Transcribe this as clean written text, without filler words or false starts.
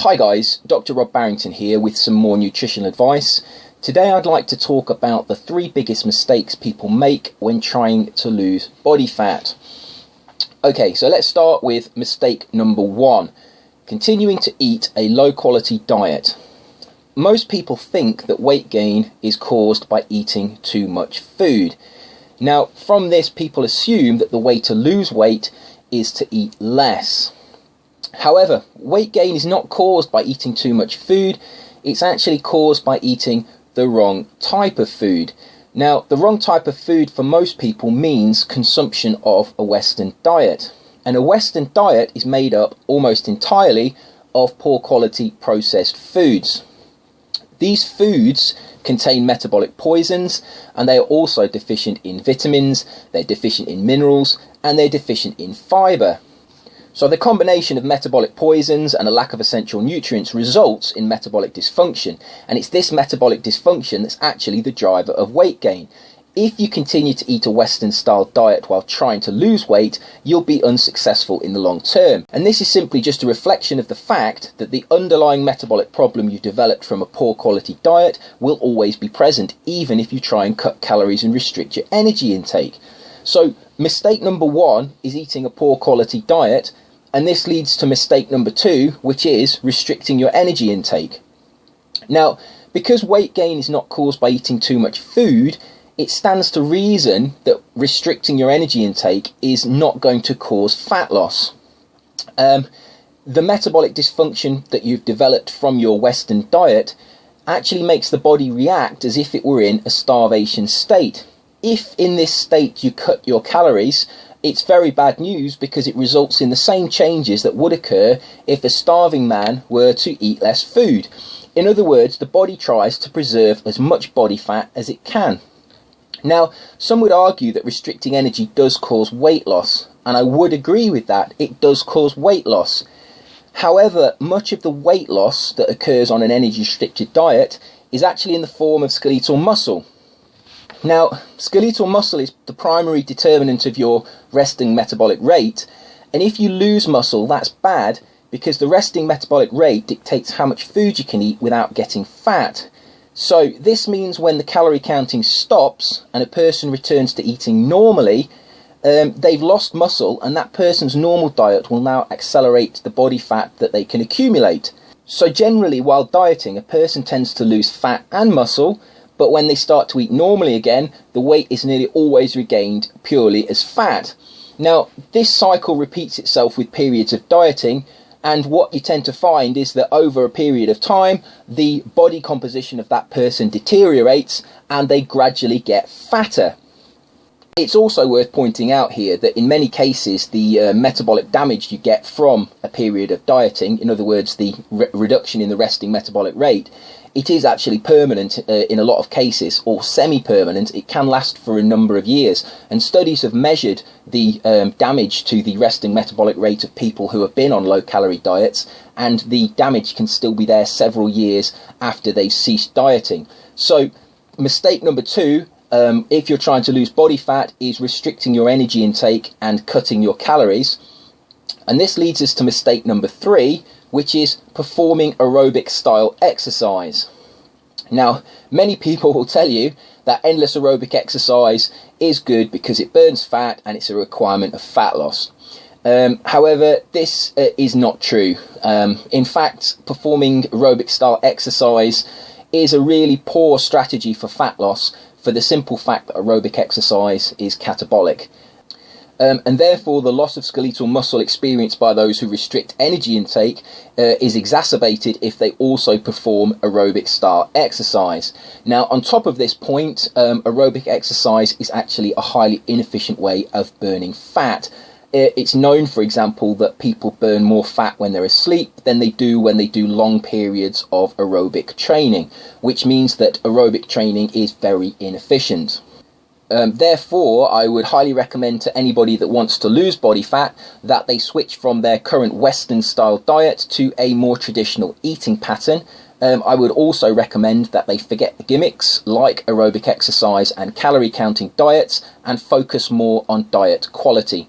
Hi guys, Dr. Rob Barrington here with some more nutritional advice. Today I'd like to talk about the 3 biggest mistakes people make when trying to lose body fat. Okay, so let's start with mistake number 1, continuing to eat a low quality diet. Most people think that weight gain is caused by eating too much food. Now, from this, people assume that the way to lose weight is to eat less. However, weight gain is not caused by eating too much food, it's actually caused by eating the wrong type of food. Now, the wrong type of food for most people means consumption of a Western diet. And a Western diet is made up almost entirely of poor quality processed foods. These foods contain metabolic poisons, and they are also deficient in vitamins, they're deficient in minerals, and they're deficient in fibre. So the combination of metabolic poisons and a lack of essential nutrients results in metabolic dysfunction, and it's this metabolic dysfunction that's actually the driver of weight gain. If you continue to eat a Western style diet while trying to lose weight, you'll be unsuccessful in the long term. And this is simply just a reflection of the fact that the underlying metabolic problem you developed from a poor quality diet will always be present, even if you try and cut calories and restrict your energy intake. So mistake number 1 is eating a poor quality diet. And this leads to mistake number 2, which is restricting your energy intake. Now, because weight gain is not caused by eating too much food, it stands to reason that restricting your energy intake is not going to cause fat loss. The metabolic dysfunction that you've developed from your Western diet actually makes the body react as if it were in a starvation state. If in this state you cut your calories, it's very bad news because it results in the same changes that would occur if a starving man were to eat less food. In other words, the body tries to preserve as much body fat as it can. Now, some would argue that restricting energy does cause weight loss, and I would agree with that. It does cause weight loss. However, much of the weight loss that occurs on an energy-restricted diet is actually in the form of skeletal muscle. Now, skeletal muscle is the primary determinant of your resting metabolic rate, and if you lose muscle, that's bad because the resting metabolic rate dictates how much food you can eat without getting fat. So this means when the calorie counting stops and a person returns to eating normally, they've lost muscle, and that person's normal diet will now accelerate the body fat that they can accumulate. So generally, while dieting, a person tends to lose fat and muscle, but when they start to eat normally again, the weight is nearly always regained purely as fat. Now, this cycle repeats itself with periods of dieting, and what you tend to find is that over a period of time, the body composition of that person deteriorates and they gradually get fatter. It's also worth pointing out here that in many cases, the metabolic damage you get from a period of dieting, in other words, the reduction in the resting metabolic rate, it is actually permanent in a lot of cases, or semi-permanent. It can last for a number of years, and studies have measured the damage to the resting metabolic rate of people who have been on low-calorie diets, and the damage can still be there several years after they've ceased dieting. So mistake number 2, if you're trying to lose body fat, is restricting your energy intake and cutting your calories. And this leads us to mistake number 3, which is performing aerobic style exercise. Now, many people will tell you that endless aerobic exercise is good because it burns fat and it's a requirement of fat loss. However, this is not true. In fact, performing aerobic style exercise is a really poor strategy for fat loss, for the simple fact that aerobic exercise is catabolic. And therefore the loss of skeletal muscle experienced by those who restrict energy intake is exacerbated if they also perform aerobic style exercise. Now, on top of this point, aerobic exercise is actually a highly inefficient way of burning fat. It's known, for example, that people burn more fat when they're asleep than they do when they do long periods of aerobic training, which means that aerobic training is very inefficient. Therefore, I would highly recommend to anybody that wants to lose body fat that they switch from their current Western style diet to a more traditional eating pattern. I would also recommend that they forget the gimmicks like aerobic exercise and calorie counting diets and focus more on diet quality.